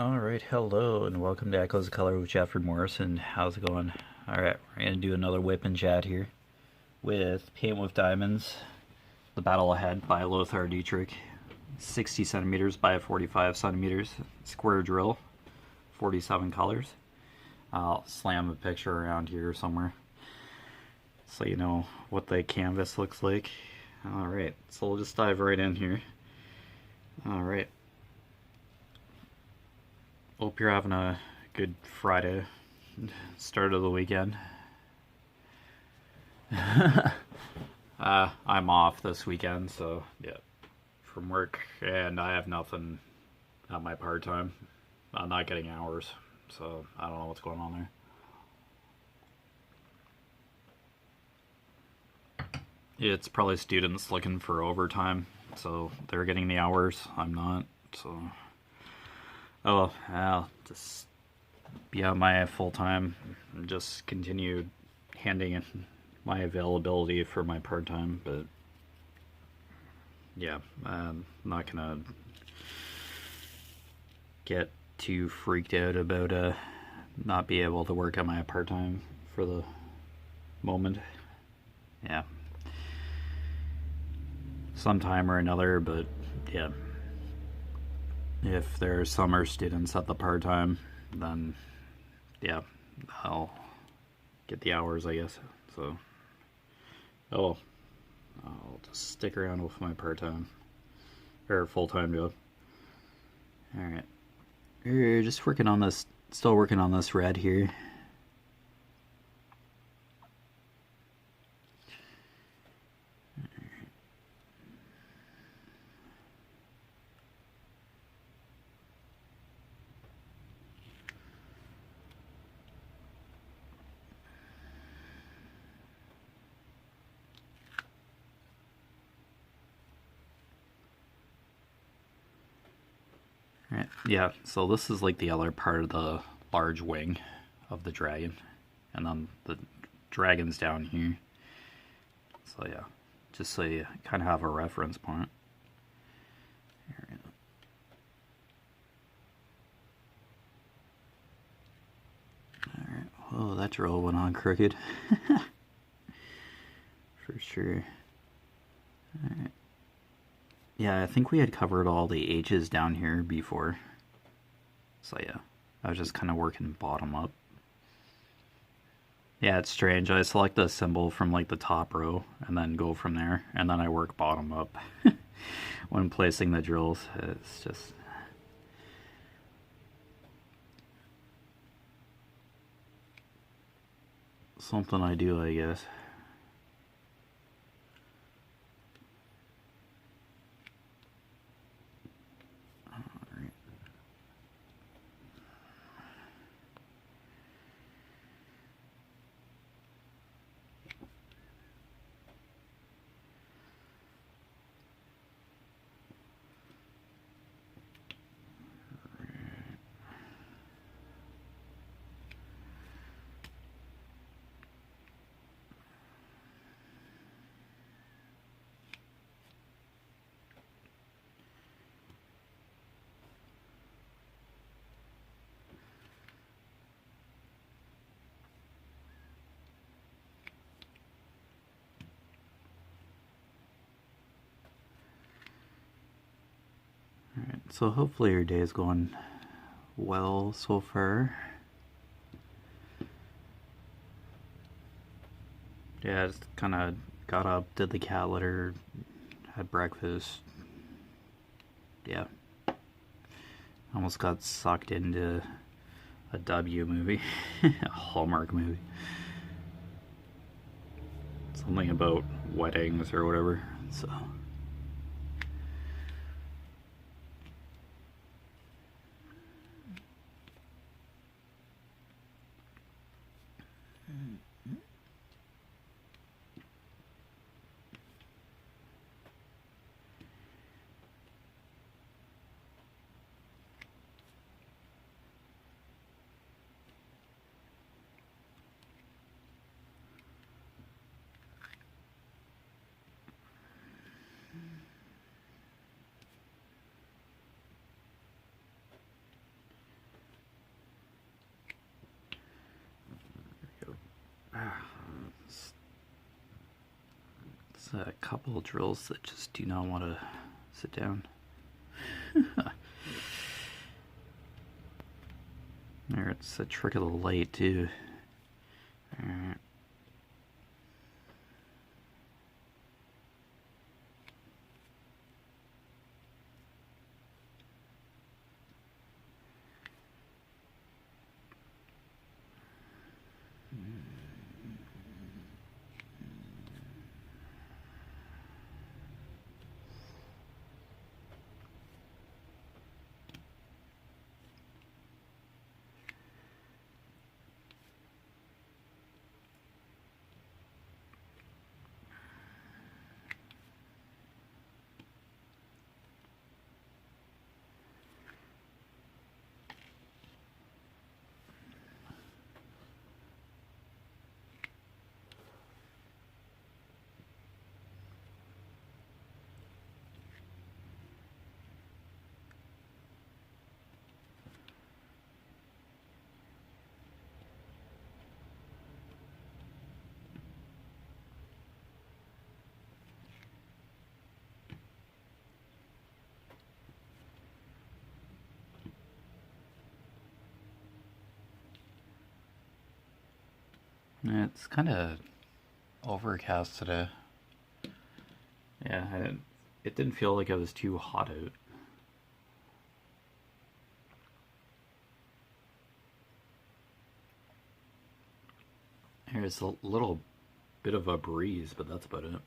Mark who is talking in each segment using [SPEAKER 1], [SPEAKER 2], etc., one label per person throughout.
[SPEAKER 1] Alright, hello and welcome to Echoes of Color with Jefferey Morrison. How's it going? Alright, we're going to do another WIP and Chat here with Paint with Diamonds, The Battle Ahead by Lothar Dietrich. 60 centimeters by 45 centimeters, square drill, 47 colors. I'll slam a picture around here somewhere so you know what the canvas looks like. Alright, so we'll just dive right in here. Alright. Hope you're having a good Friday, start of the weekend. I'm off this weekend, so yeah, from work, and I have nothing at my part-time. I'm not getting hours, so I don't know what's going on there. It's probably students looking for overtime, so they're getting the hours, I'm not, so... Oh, I'll just be on my full-time and just continue handing in my availability for my part-time, but yeah, I'm not gonna get too freaked out about not be able to work on my part-time for the moment. Yeah, sometime or another, but yeah. If there are summer students at the part-time, then yeah, I'll get the hours, I guess. So, I'll just stick around with my part-time or full-time job. Alright, we're just working on this, still working on this red here. Right. Yeah, so this is like the other part of the large wing of the dragon, and then the dragon's down here. So yeah, just so you kind of have a reference point. Alright, whoa, that drill went on crooked. For sure. Alright. Yeah, I think we had covered all the H's down here before. So yeah, I was just kind of working bottom up. Yeah, it's strange. I select the symbol from like the top row and then go from there, and then I work bottom up when placing the drills. It's just... something I do, I guess. Alright, so hopefully your day is going well so far. Yeah, I just kind of got up, did the cat litter, had breakfast. Yeah. Almost got sucked into a W movie, a Hallmark movie. Something about weddings or whatever, so... There's a couple of drills that just do not want to sit down. There, it's a trick of the light too. Alright. It's kind of overcast today. Yeah, it didn't feel like it was too hot out. There's a little bit of a breeze, but that's about it.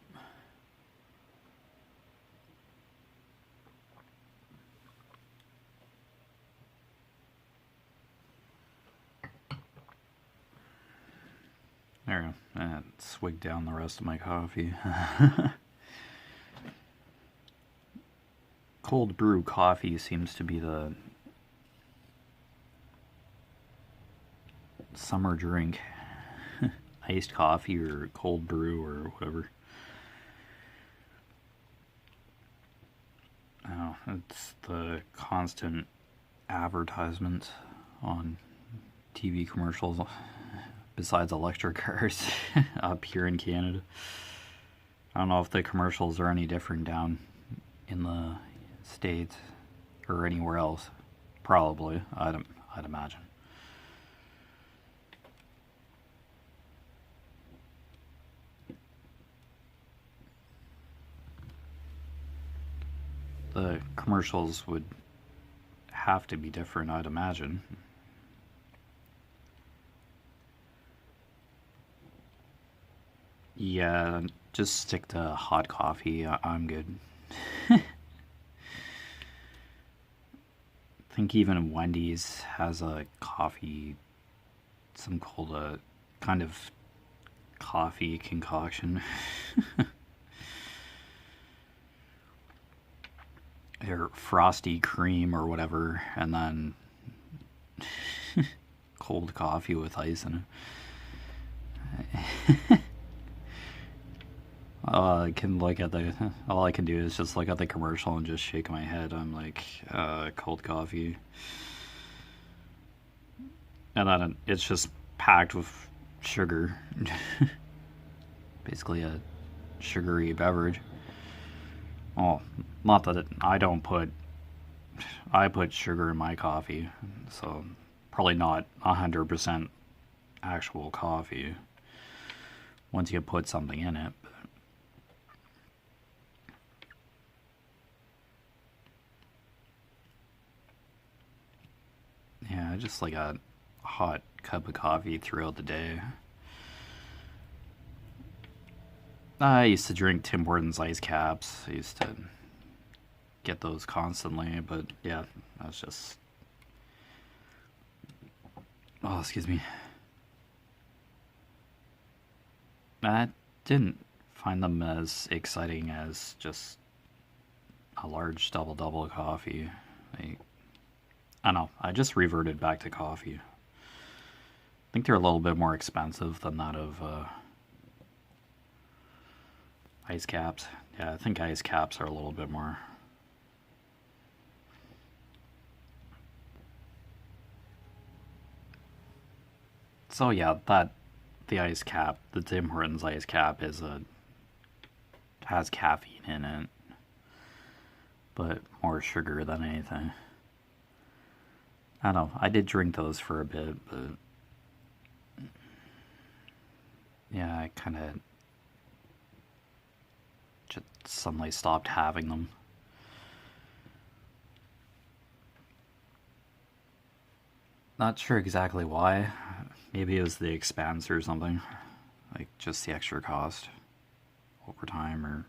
[SPEAKER 1] There we go. That swigged down the rest of my coffee. Cold brew coffee seems to be the summer drink. Iced coffee or cold brew or whatever. Oh, it's the constant advertisement on TV commercials besides electric cars up here in Canada. I don't know if the commercials are any different down in the States or anywhere else. Probably, I'd imagine. The commercials would have to be different, I'd imagine. Yeah, just stick to hot coffee. I'm good. I think even Wendy's has a coffee, some called a kind of coffee concoction. Or frosty cream or whatever, and then cold coffee with ice in it. I can look at all I can do is just look at the commercial and just shake my head. I'm like, cold coffee. And then it's just packed with sugar. Basically a sugary beverage. Oh, not that I put sugar in my coffee, so probably not 100% actual coffee once you put something in it. Yeah, just like a hot cup of coffee throughout the day. I used to drink Tim Hortons ice caps. I used to get those constantly, but yeah, that's just... Oh, excuse me. I didn't find them as exciting as just a large double coffee. I don't know, I just reverted back to coffee. I think they're a little bit more expensive than that of ice caps. Yeah, I think ice caps are a little bit more. So yeah, the Tim Hortons ice cap is a has caffeine in it, but more sugar than anything. I don't know. I did drink those for a bit, but yeah, I kind of just suddenly stopped having them. Not sure exactly why. Maybe it was the expense or something. Like just the extra cost over time,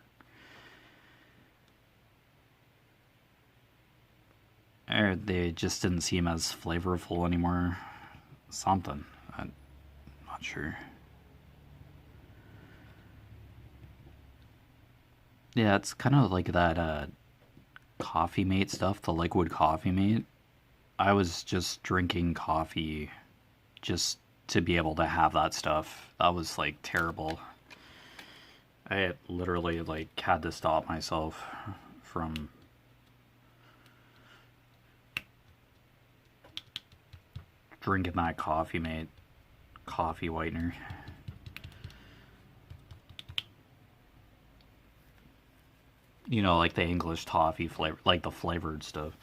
[SPEAKER 1] or they just didn't seem as flavorful anymore. Something. I'm not sure. Yeah, it's kind of like that Coffee Mate stuff, the liquid Coffee Mate. I was just drinking coffee just to be able to have that stuff. That was like terrible. I literally like had to stop myself from drinking that Coffee Mate coffee whitener. You know, like the English toffee flavor, like the flavored stuff.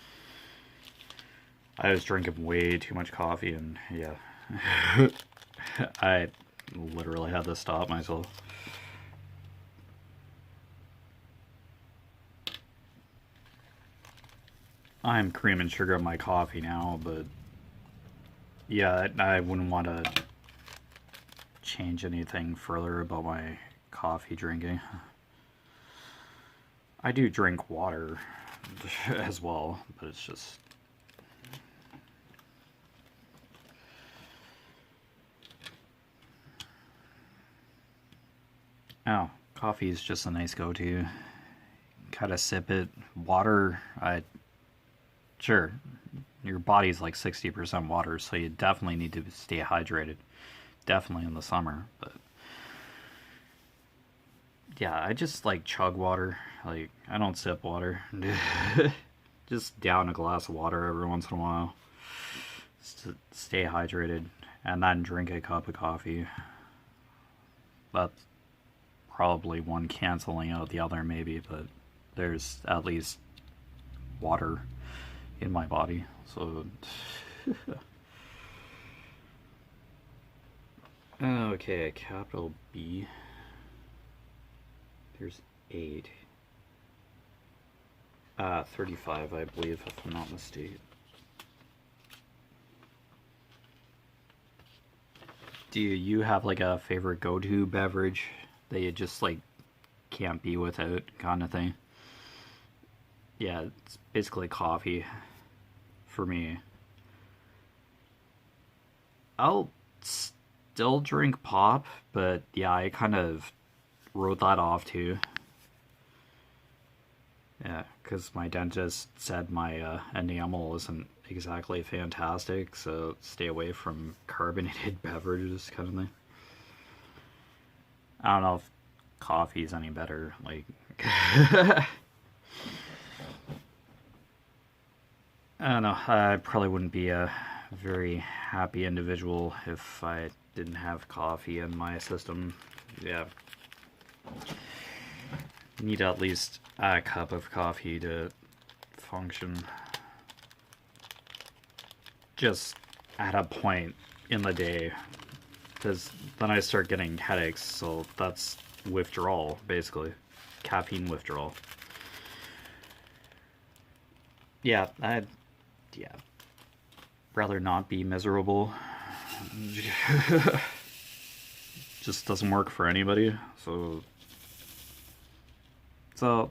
[SPEAKER 1] I was drinking way too much coffee, and yeah, I literally had to stop myself. I'm cream and sugar in my coffee now, but yeah, I wouldn't want to change anything further about my coffee drinking. I do drink water as well, but it's just... Oh, coffee is just a nice go-to. Kind of sip it. Water, sure, your body's like 60% water, so you definitely need to stay hydrated. Definitely in the summer, but yeah, I just like chug water. Like, I don't sip water. Just down a glass of water every once in a while. Just to stay hydrated. And then drink a cup of coffee. That's probably one canceling out the other, maybe, but there's at least water in my body. So... Okay, capital B. There's 8. 35, I believe, if I'm not mistaken. Do you have like a favorite go-to beverage that you just like can't be without, kind of thing? Yeah, it's basically coffee for me. I'll still drink pop, but yeah, I kind of wrote that off too. Yeah, because my dentist said my enamel isn't exactly fantastic, so stay away from carbonated beverages, kind of thing. I don't know if coffee's any better. Like, I don't know. I probably wouldn't be a very happy individual if I didn't have coffee in my system. Yeah. Need at least a cup of coffee to function. Just at a point in the day, because then I start getting headaches, so that's withdrawal, basically. Caffeine withdrawal. Yeah, I'd rather not be miserable. Just doesn't work for anybody, so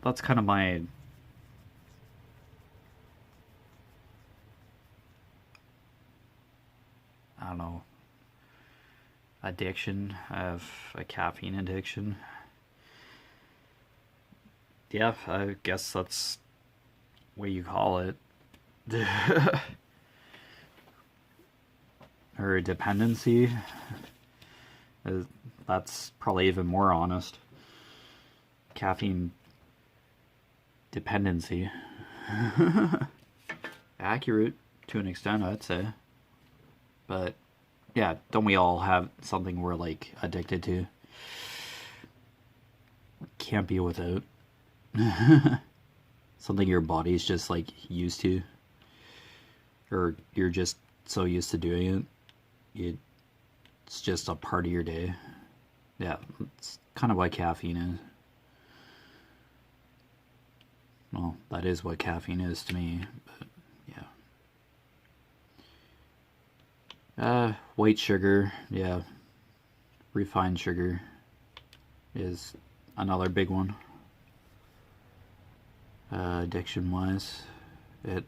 [SPEAKER 1] that's kind of my... I don't know, addiction. I have a caffeine addiction. Yeah, I guess that's what you call it. Or a dependency. That's probably even more honest. Caffeine dependency. Accurate to an extent, I'd say. But yeah, don't we all have something we're like addicted to? can't be without. Something your body's just like used to, or you're just so used to doing it, it's just a part of your day. Yeah, it's kind of what caffeine is. Well, that is what caffeine is to me, but yeah. White sugar, yeah. Refined sugar is another big one. Addiction-wise, it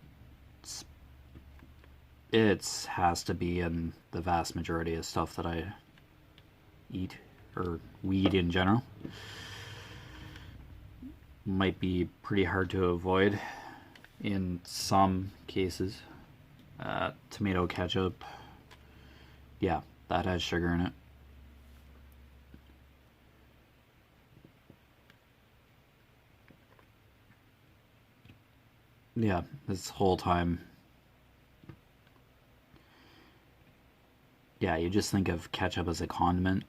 [SPEAKER 1] has to be in the vast majority of stuff that I eat, or weed in general. Might be pretty hard to avoid in some cases. Tomato ketchup, yeah, that has sugar in it. Yeah, this whole time, yeah, you just think of ketchup as a condiment,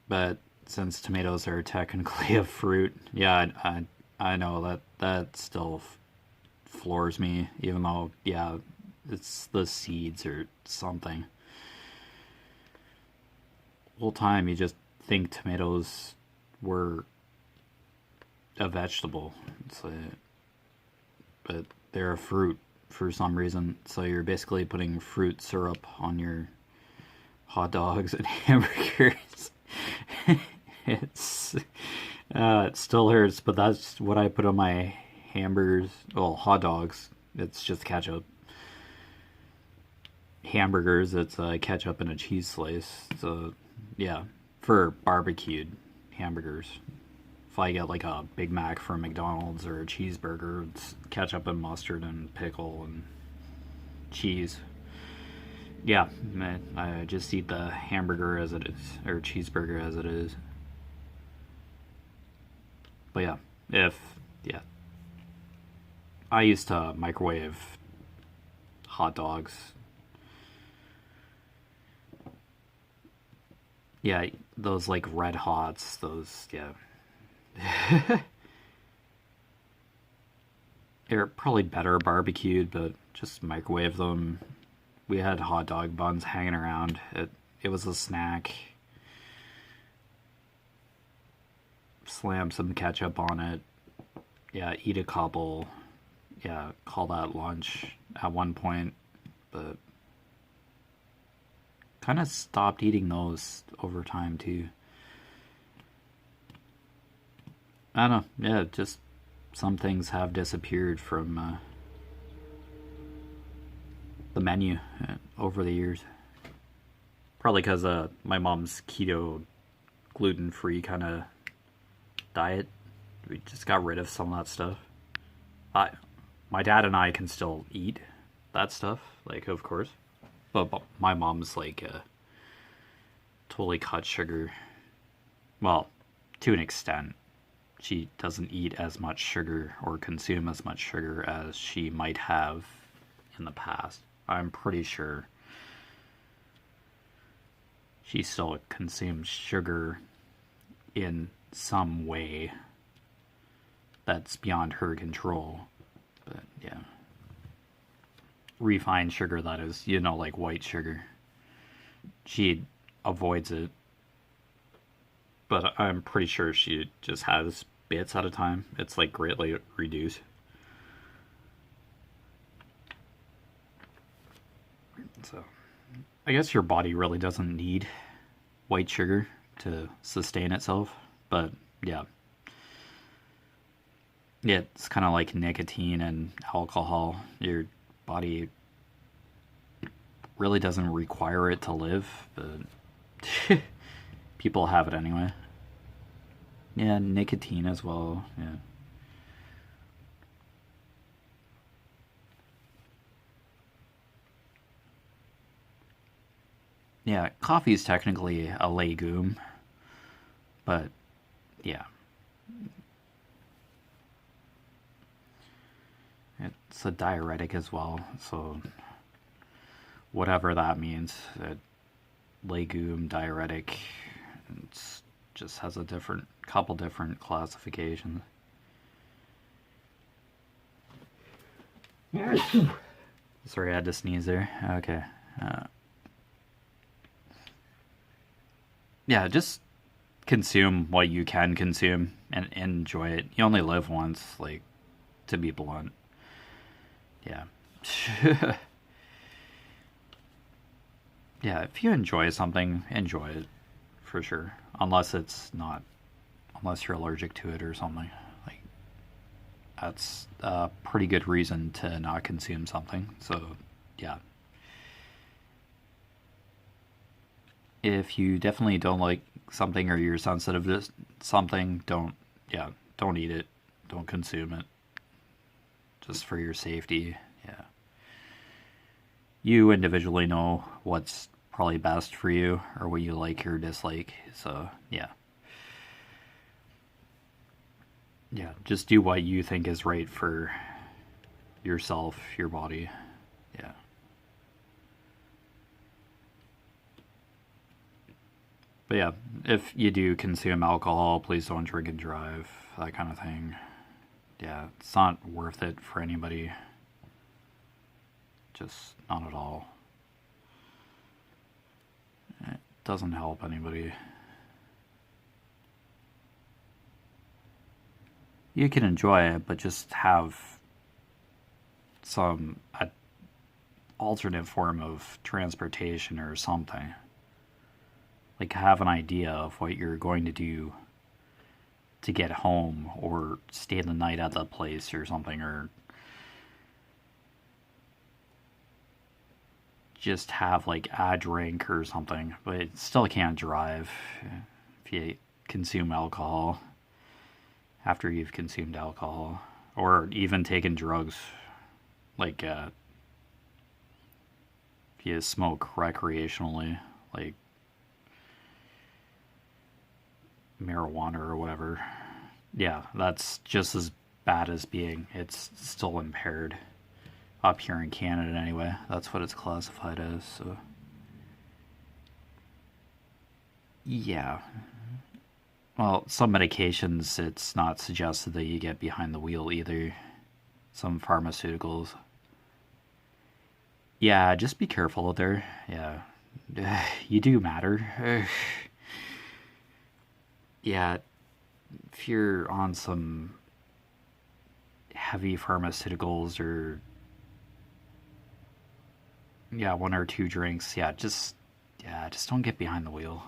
[SPEAKER 1] but since tomatoes are technically a fruit, yeah, I know that still floors me, even though, yeah, it's the seeds or something. Whole time you just think tomatoes were a vegetable. It's like, but they're a fruit for some reason. So you're basically putting fruit syrup on your hot dogs and hamburgers. It still hurts, but that's what I put on my hamburgers. Well, hot dogs, it's just ketchup. Hamburgers, it's ketchup and a cheese slice. So yeah, for barbecued hamburgers. If I get like a Big Mac from McDonald's or a cheeseburger, it's ketchup and mustard and pickle and cheese. Yeah, I just eat the hamburger as it is, or cheeseburger as it is. But yeah, I used to microwave hot dogs. Yeah, those like red hots, those, yeah. They're probably better barbecued, but just microwave them. We had hot dog buns hanging around. It was a snack. Slam some ketchup on it. Yeah, eat a couple. Yeah, call that lunch at one point. But kind of stopped eating those over time too. I don't know. Yeah, just some things have disappeared from the menu over the years. Probably because my mom's keto, gluten-free kind of diet. We just got rid of some of that stuff. My dad and I can still eat that stuff, like, of course. But my mom's like totally cut sugar. Well, to an extent. She doesn't eat as much sugar or consume as much sugar as she might have in the past. I'm pretty sure she still consumes sugar in some way that's beyond her control. But yeah. Refined sugar, that is, like white sugar. She avoids it. But I'm pretty sure she just has bits at a time. It's like greatly reduced. So, I guess your body really doesn't need white sugar to sustain itself. But yeah. Yeah, it's kind of like nicotine and alcohol. Your body really doesn't require it to live, but people have it anyway. Yeah, nicotine as well, yeah. Yeah, coffee is technically a legume, but yeah. It's a diuretic as well, so whatever that means. Legume, diuretic, it's just has a couple different classifications. Sorry, I had to sneeze there. Okay. Yeah, just consume what you can consume and enjoy it. You only live once, like, to be blunt. Yeah. Yeah, if you enjoy something, enjoy it, for sure. Unless you're allergic to it or something. Like, that's a pretty good reason to not consume something. So, yeah. If you definitely don't like something or you're sensitive to something, don't eat it. Don't consume it. Just for your safety, yeah. You individually know what's probably best for you or what you like or dislike, so yeah. Yeah, just do what you think is right for yourself, your body, yeah. But yeah, if you do consume alcohol, please don't drink and drive, that kind of thing. Yeah, it's not worth it for anybody. Just not at all. It doesn't help anybody. You can enjoy it, but just have some alternate form of transportation or something. Like, have an idea of what you're going to do to get home or stay the night at the place or something, or just have like a drink or something, but still can't drive if you consume alcohol after you've consumed alcohol, or even taken drugs, like if you smoke recreationally, like marijuana or whatever. Yeah, that's just as bad as it's still impaired. Up here in Canada anyway, that's what it's classified as, so yeah. Well, some medications, it's not suggested that you get behind the wheel either. Some pharmaceuticals. Yeah, just be careful out there. Yeah. You do matter. Yeah, if you're on some heavy pharmaceuticals or one or two drinks, just don't get behind the wheel.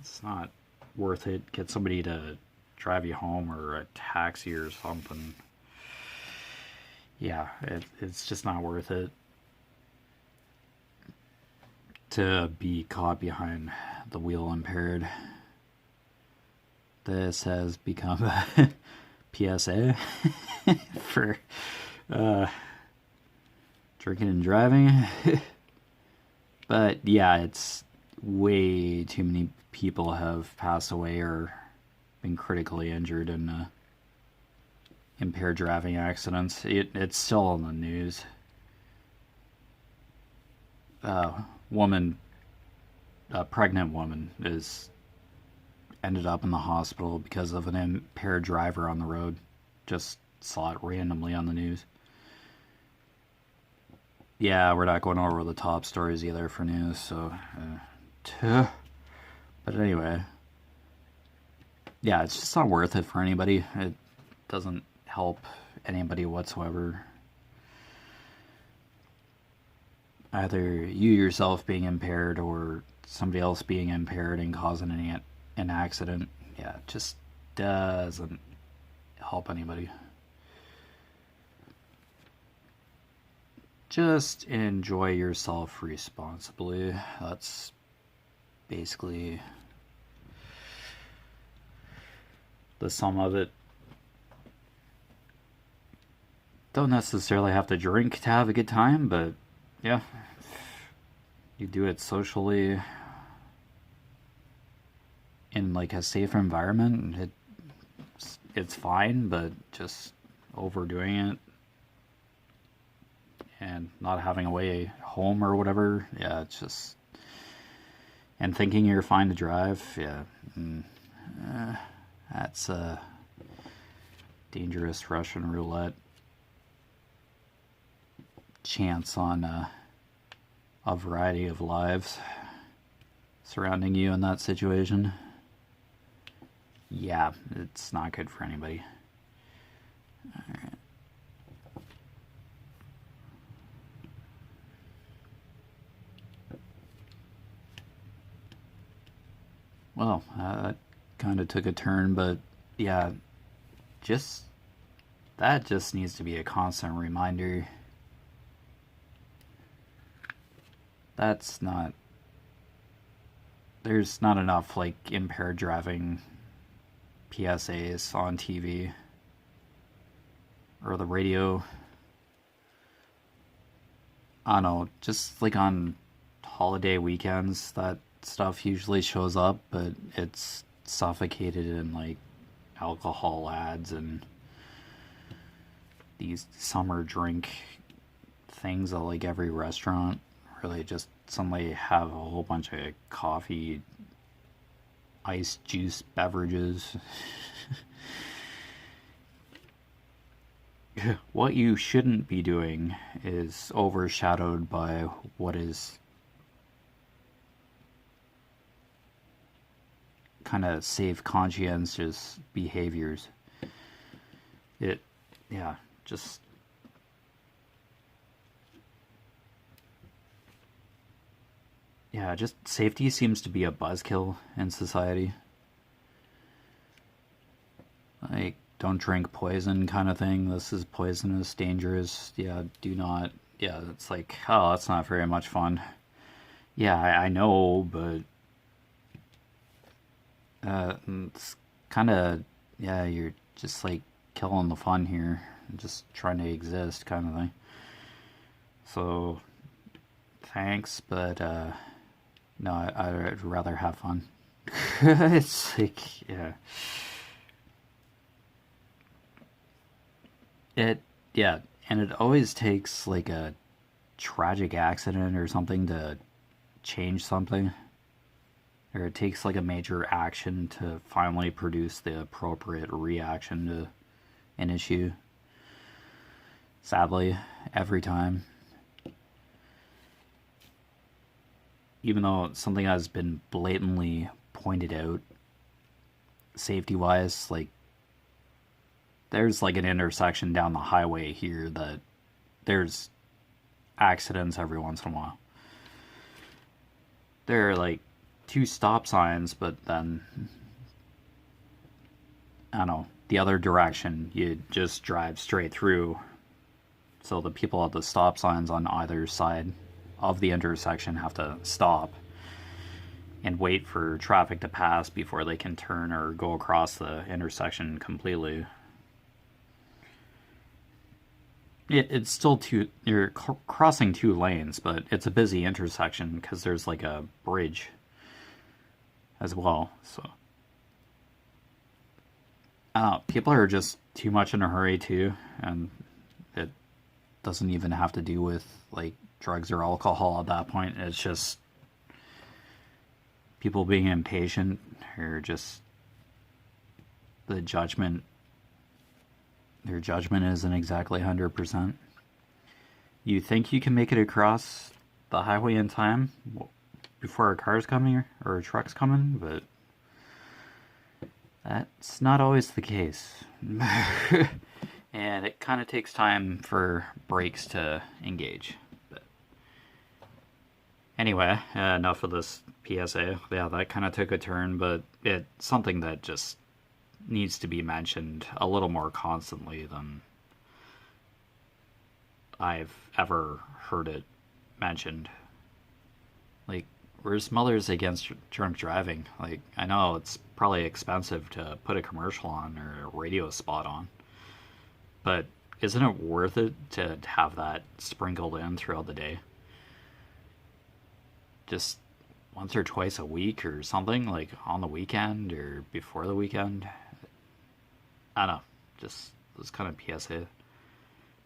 [SPEAKER 1] It's not worth it. Get somebody to drive you home or a taxi or something. Yeah, it's just not worth it to be caught behind the wheel impaired. This has become a PSA for drinking and driving. But yeah, it's way too many people have passed away or been critically injured in impaired driving accidents. It's still in the news. A pregnant woman ended up in the hospital because of an impaired driver on the road. Just saw it randomly on the news. Yeah, we're not going over the top stories either for news, so... But anyway... Yeah, it's just not worth it for anybody. It doesn't help anybody whatsoever. Either you yourself being impaired or somebody else being impaired and causing an accident. Yeah, it just doesn't help anybody. Just enjoy yourself responsibly. That's basically the sum of it. Don't necessarily have to drink to have a good time, but yeah, you do it socially in like a safe environment, it's fine, but just overdoing it and not having a way home or whatever, yeah, it's just... And thinking you're fine to drive, yeah. That's a dangerous Russian roulette chance on a variety of lives surrounding you in that situation. Yeah, it's not good for anybody. Alright. Well, that kind of took a turn, but yeah, that just needs to be a constant reminder. There's not enough like impaired driving PSAs on TV or the radio. I don't know, just like on holiday weekends, that stuff usually shows up, but it's suffocated in like alcohol ads and these summer drink things at like every restaurant where they just suddenly have a whole bunch of coffee, iced juice beverages. What you shouldn't be doing is overshadowed by what is kind of safe, conscientious behaviors. Just safety seems to be a buzzkill in society. Like, don't drink poison kind of thing. This is poisonous, dangerous. Yeah, do not. Yeah, it's like, oh, that's not very much fun. Yeah, I know, but it's kind of, yeah, you're just like killing the fun here, just trying to exist kind of thing. So, thanks, but no, I'd rather have fun. It's like, yeah. And it always takes like a tragic accident or something to change something. Or it takes like a major action to finally produce the appropriate reaction to an issue. Sadly, every time. Even though something has been blatantly pointed out, safety-wise, like, there's like an intersection down the highway here that there's accidents every once in a while. There are like 2 stop signs, but then, I don't know, the other direction, you just drive straight through. So the people at the stop signs on either side of the intersection have to stop and wait for traffic to pass before they can turn or go across the intersection completely. It's still you're crossing 2 lanes, but it's a busy intersection because there's like a bridge as well. So I don't know, people are just too much in a hurry too, and it doesn't even have to do with like drugs or alcohol at that point. It's just people being impatient, or just their judgment isn't exactly 100%. You think you can make it across the highway in time before a car's coming or a truck's coming, but that's not always the case. And it kind of takes time for brakes to engage. But anyway, enough of this PSA. Yeah, that kind of took a turn, but it's something that just needs to be mentioned a little more constantly than I've ever heard it mentioned. Like, where's Mothers Against Drunk Driving? Like, I know it's probably expensive to put a commercial on or a radio spot on, but isn't it worth it to have that sprinkled in throughout the day? Just once or twice a week or something, like on the weekend or before the weekend. I don't know, just this kind of PSA.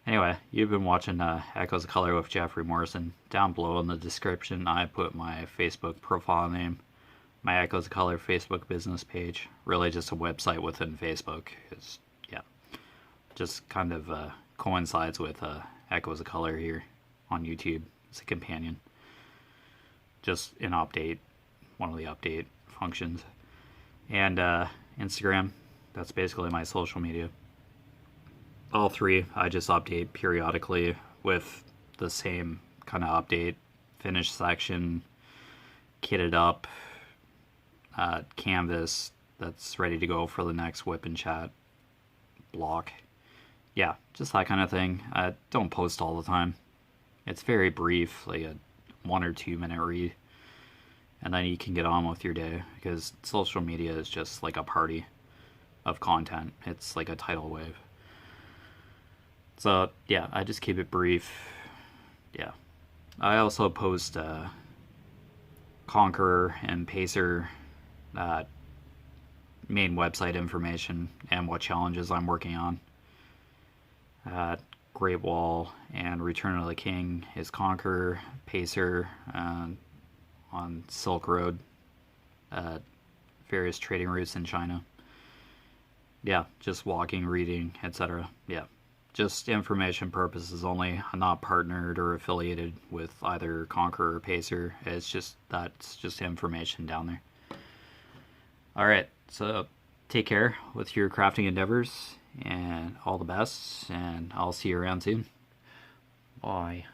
[SPEAKER 1] Anyway, you've been watching Echoes of Color with Jeffery Morrison. Down below in the description, I put my Facebook profile name. my Echoes of Color Facebook business page. Really just a website within Facebook. It's, yeah, just kind of coincides with Echoes of Color here on YouTube. It's a companion. Just an update, one of the update functions. And Instagram, that's basically my social media. All three I just update periodically with the same kind of update. Finished section, kitted up, canvas that's ready to go for the next WIP and Chat block. Yeah, just that kind of thing. I don't post all the time. It's very brief, like a 1 or 2 minute read. And then you can get on with your day, because social media is just like a party of content. It's like a tidal wave. So yeah, I just keep it brief. Yeah. I also post Conqueror and Pacer main website information and what challenges I'm working on. Great Wall and Return of the King is Conqueror, Pacer on Silk Road, various trading routes in China. Yeah, just walking, reading, etc. Yeah, just information purposes only. I'm not partnered or affiliated with either Conqueror or Pacer. It's just, that's just information down there. Alright, so take care with your crafting endeavors, and all the best, and I'll see you around soon. Bye.